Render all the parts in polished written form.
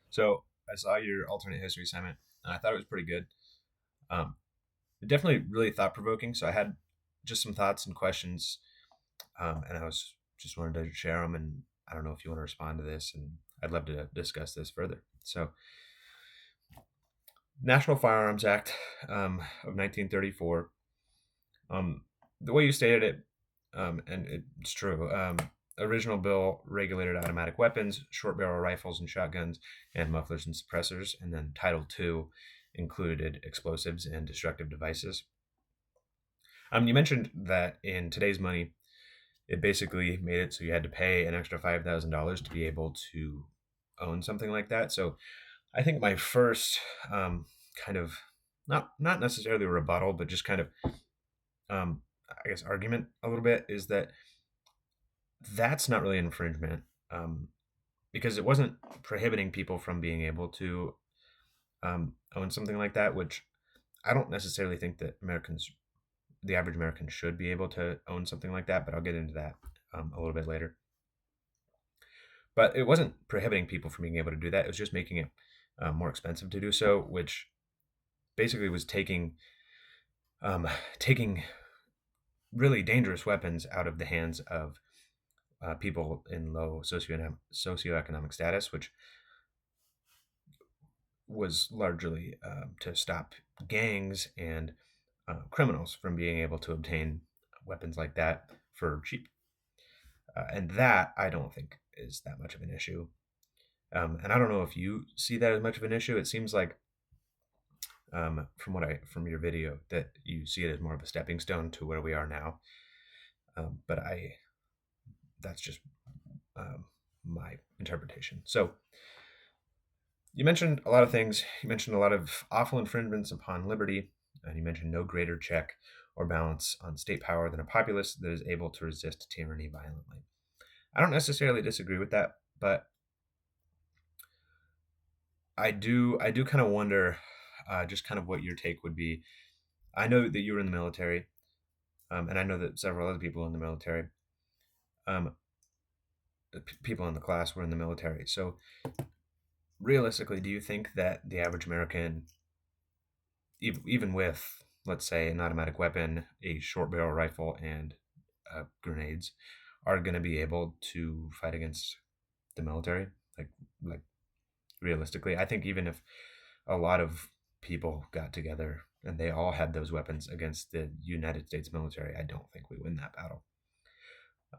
So I saw your alternate history assignment, and I thought it was pretty good. Um, Definitely really thought provoking. So I had just some thoughts and questions, and I was just wanted to share them. And I don't know if you want to respond to this, and I'd love to discuss this further. So, National Firearms Act of 1934. Um, the way you stated it, and it's true. Original bill regulated automatic weapons, short barrel rifles and shotguns, and mufflers and suppressors. And then Title II included explosives and destructive devices. You mentioned that in today's money, it basically made it so you had to pay an extra $5,000 to be able to own something like that. So I think my first kind of not necessarily a rebuttal, but just kind of um, I guess argument a little bit is that that's not really infringement, um, because it wasn't prohibiting people from being able to own something like that, which I don't necessarily think that the average American, should be able to own something like that. But I'll get into that a little bit later. But it wasn't prohibiting people from being able to do that. It was just making it more expensive to do so, which basically was um, taking really dangerous weapons out of the hands of people in low socioeconomic status, which was largely to stop gangs and criminals from being able to obtain weapons like that for cheap. And that I don't think is that much of an issue. And I don't know if you see that as much of an issue. It seems like from your video that you see it as more of a stepping stone to where we are now. But I that's just um, my interpretation. So you mentioned a lot of things. You mentioned a lot of awful infringements upon liberty, and you mentioned no greater check or balance on state power than a populace that is able to resist tyranny violently. I don't necessarily disagree with that, but I do kind of wonder, just kind of what your take would be. I know that you were in the military, and I know that several other people in the military, um, people in the class were in the military. So realistically, do you think that the average American, even with, let's say, an automatic weapon, a short barrel rifle, and grenades, are going to be able to fight against the military? Like, like realistically, I think even if a lot of people got together and they all had those weapons against the United States military, I don't think we win that battle.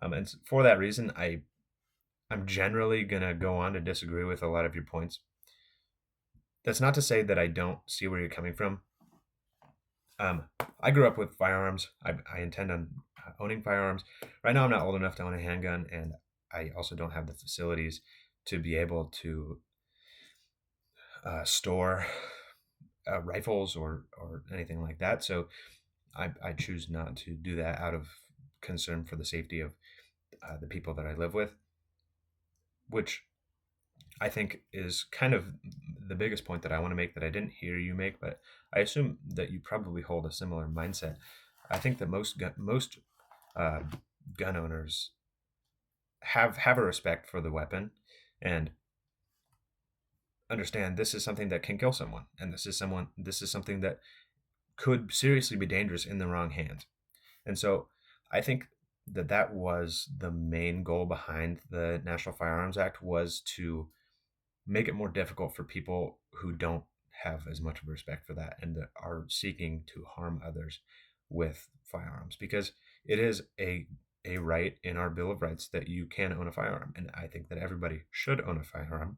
And for that reason, I'm generally gonna go on to disagree with a lot of your points. That's not to say that I don't see where you're coming from. Um, I grew up with firearms. I intend on owning firearms. Right now, I'm not old enough to own a handgun, and I also don't have the facilities to be able to store rifles or anything like that. So I choose not to do that out of concern for the safety of the people that I live with, which I think is kind of the biggest point that I want to make that I didn't hear you make, but I assume that you probably hold a similar mindset. I think that most uh, gun owners have a respect for the weapon and understand this is something that can kill someone, and this is something that could seriously be dangerous in the wrong hands. And so I think that that was the main goal behind the National Firearms Act, was to make it more difficult for people who don't have as much of respect for that and that are seeking to harm others with firearms, because it is a right in our Bill of Rights that you can own a firearm, and I think that everybody should own a firearm.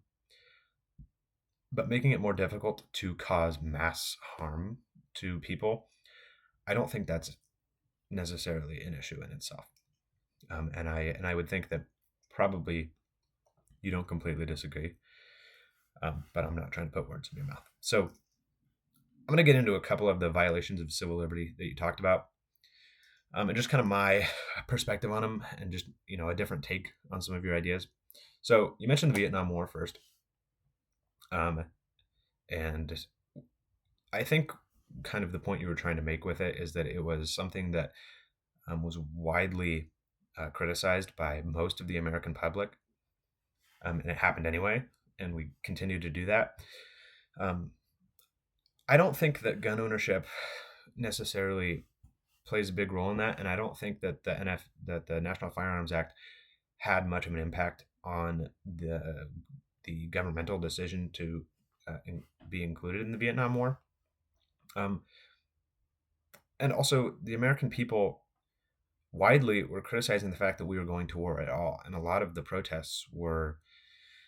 But making it more difficult to cause mass harm to people, I don't think that's necessarily an issue in itself. And I would think that probably you don't completely disagree, but I'm not trying to put words in your mouth. So I'm going to get into a couple of the violations of civil liberty that you talked about, and just kind of my perspective on them, and just a different take on some of your ideas. So you mentioned the Vietnam War first, um, and I think kind of the point you were trying to make with it is that it was something that was widely criticized by most of the American public, and it happened anyway. and we continue to do that. Um, I don't think that gun ownership necessarily plays a big role in that, and I don't think that the National Firearms Act had much of an impact on the governmental decision to be included in the Vietnam War. Um, and also, the American people widely were criticizing the fact that we were going to war at all, and a lot of the protests were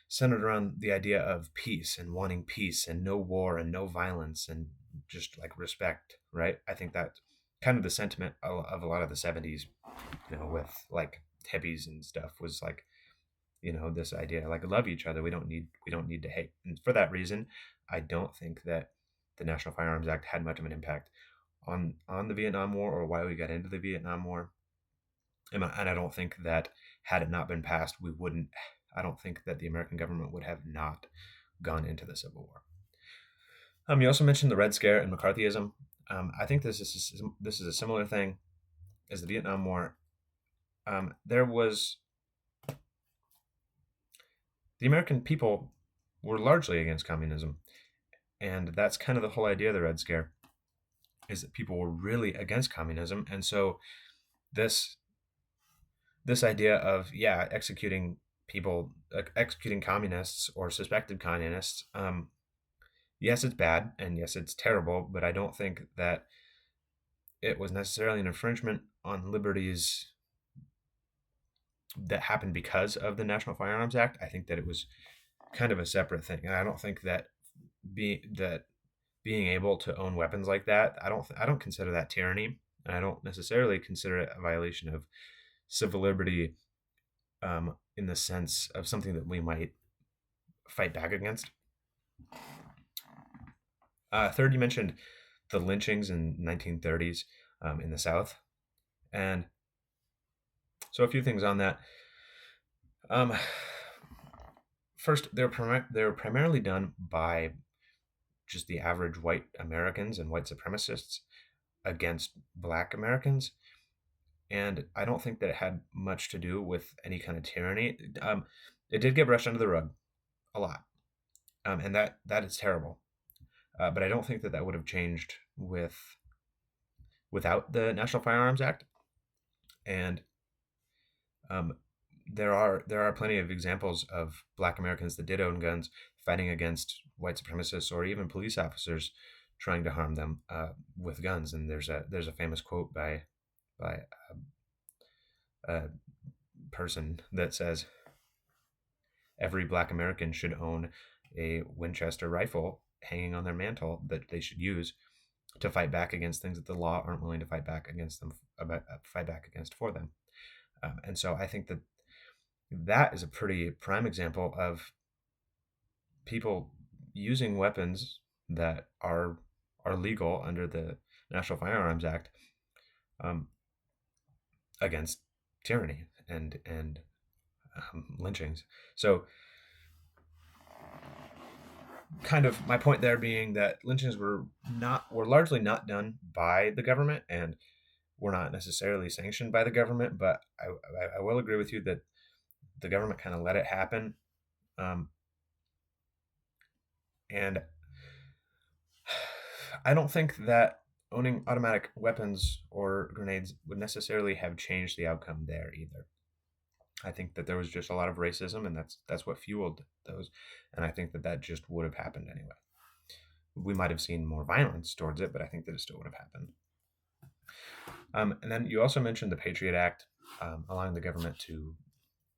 centered around the idea of peace and wanting peace and no war and no violence and just like respect, right? I think that kind of the sentiment of a lot of the 70s, with like hippies and stuff was like, this idea like love each other. We don't need to hate. And for that reason, I don't think that the National Firearms Act had much of an impact on the Vietnam War or why we got into the Vietnam War. And I don't think that had it not been passed, I don't think that the American government would have not gone into the Civil War. You also mentioned the Red Scare and McCarthyism. I think this is a similar thing as the Vietnam War. The American people were largely against communism, and that's kind of the whole idea of the Red Scare, is that people were really against communism, and so this idea of executing communists or suspected communists. Yes, it's bad, and yes, it's terrible, but I don't think that it was necessarily an infringement on liberties that happened because of the National Firearms Act. I think that it was kind of a separate thing, and I don't think that being able to own weapons like that, I don't consider that tyranny, and I don't necessarily consider it a violation of civil liberty, in the sense of something that we might fight back against. Third, you mentioned the lynchings in 1930s in the South, and so a few things on that. First, they were primarily done by just the average white Americans and white supremacists against Black Americans, and I don't think that it had much to do with any kind of tyranny. It did get brushed under the rug a lot, and that is terrible. But I don't think that would have changed without the National Firearms Act. And there are plenty of examples of Black Americans that did own guns fighting against white supremacists or even police officers trying to harm them with guns. And there's a famous quote by a person that says, "Every Black American should own a Winchester rifle hanging on their mantle that they should use to fight back against things that the law aren't willing to fight back against for them." And so I think that is a pretty prime example of people using weapons that are legal under the National Firearms Act against tyranny and lynchings. So kind of my point there being that lynchings were largely not done by the government and were not necessarily sanctioned by the government, but I will agree with you that the government kind of let it happen. And I don't think that owning automatic weapons or grenades would necessarily have changed the outcome there either. I think that there was just a lot of racism, and that's what fueled those. And I think that just would have happened anyway. We might have seen more violence towards it, but I think that it still would have happened. And then you also mentioned the Patriot Act, allowing the government to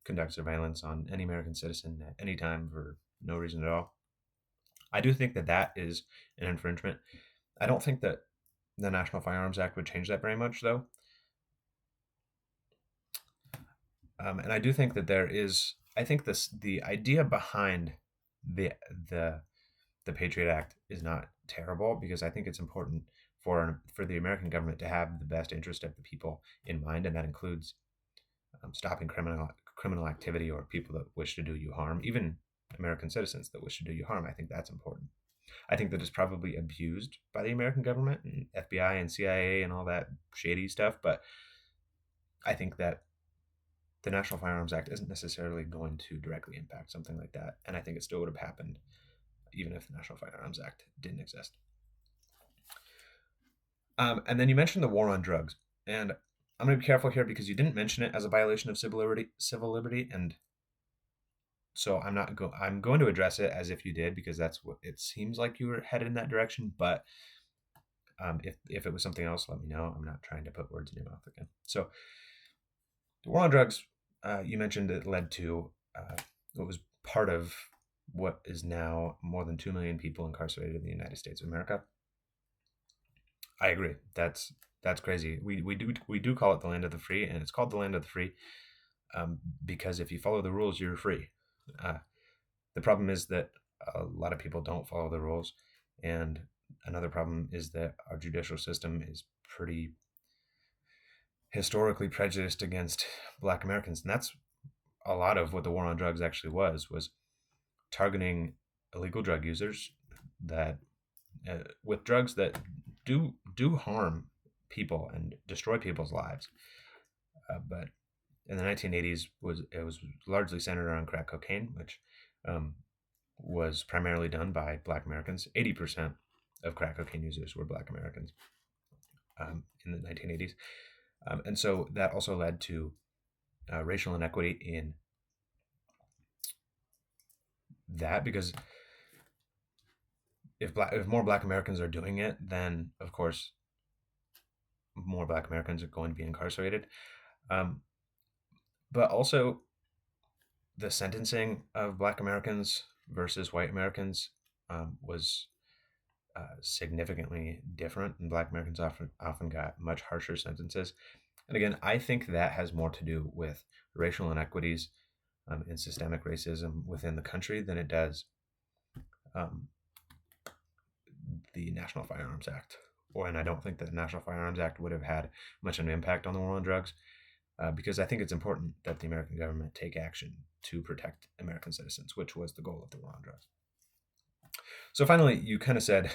conduct surveillance on any American citizen at any time for no reason at all. I do think that is an infringement. I don't think that the National Firearms Act would change that very much, though. And I do think that the idea behind the Patriot Act is not terrible, because I think it's important for the American government to have the best interest of the people in mind, and that includes stopping criminal activity or people that wish to do you harm, even American citizens that wish to do you harm. I think that's important. I think that it's probably abused by the American government and FBI and CIA and all that shady stuff, but I think that the National Firearms Act isn't necessarily going to directly impact something like that, and I think it still would have happened even if the National Firearms Act didn't exist. And then you mentioned the war on drugs, and I'm going to be careful here because you didn't mention it as a violation of civil liberty, and so I'm going to address it as if you did because that's what it seems like you were headed in that direction. But if it was something else, let me know. I'm not trying to put words in your mouth again. So the war on drugs, you mentioned it led to what was part of what is now more than 2 million people incarcerated in the United States of America. I agree. That's crazy. We do call it the land of the free, and it's called the land of the free because if you follow the rules, you're free. The problem is that a lot of people don't follow the rules, and another problem is that our judicial system is pretty historically prejudiced against Black Americans, and that's a lot of what the war on drugs actually was targeting illegal drug users that with drugs that do harm people and destroy people's lives. But in the 1980s, it was largely centered around crack cocaine, which was primarily done by Black Americans. 80% of crack cocaine users were Black Americans in the 1980s. And so that also led to racial inequity in that, because if more Black Americans are doing it, then of course more Black Americans are going to be incarcerated. But also the sentencing of Black Americans versus white Americans was significantly different, and Black Americans often got much harsher sentences. And again, I think that has more to do with racial inequities and systemic racism within the country than it does the National Firearms Act. And I don't think that the National Firearms Act would have had much of an impact on the war on drugs because I think it's important that the American government take action to protect American citizens, which was the goal of the war on drugs. So finally, you kind of said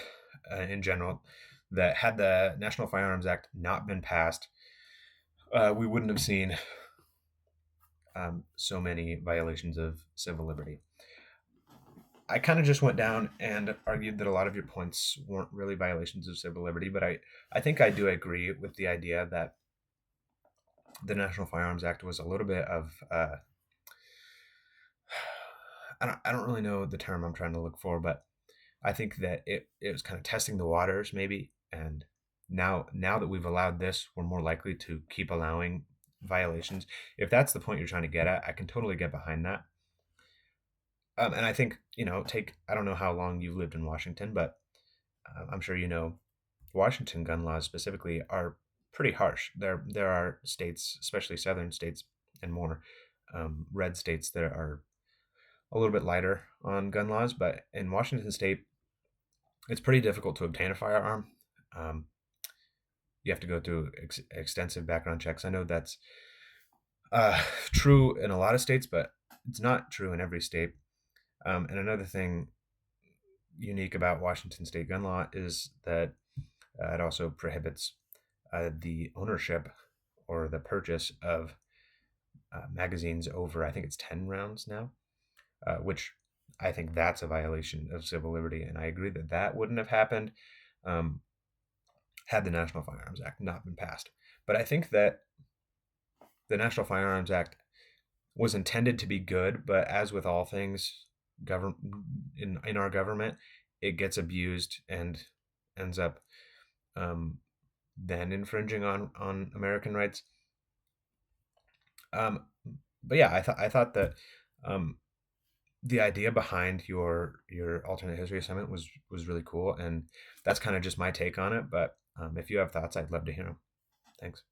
in general that had the National Firearms Act not been passed, we wouldn't have seen so many violations of civil liberty. I kind of just went down and argued that a lot of your points weren't really violations of civil liberty, but I think I do agree with the idea that the National Firearms Act was a little bit of I don't really know the term I'm trying to look for, but I think that it was kind of testing the waters maybe, and now that we've allowed this, we're more likely to keep allowing violations. If that's the point you're trying to get at, I can totally get behind that. And I think, I don't know how long you've lived in Washington, but I'm sure Washington gun laws specifically are pretty harsh. There are states, especially southern states and more red states, that are a little bit lighter on gun laws. But in Washington state, it's pretty difficult to obtain a firearm. You have to go through extensive background checks. I know that's true in a lot of states, but it's not true in every state. And another thing unique about Washington state gun law is that it also prohibits the ownership or the purchase of magazines over, I think it's 10 rounds now, which I think that's a violation of civil liberty. And I agree that that wouldn't have happened had the National Firearms Act not been passed. But I think that the National Firearms Act was intended to be good, but as with all things in our government, it gets abused and ends up then infringing on American rights. But yeah, I thought that the idea behind your alternate history assignment was really cool, and that's kind of just my take on it. But if you have thoughts, I'd love to hear them. Thanks.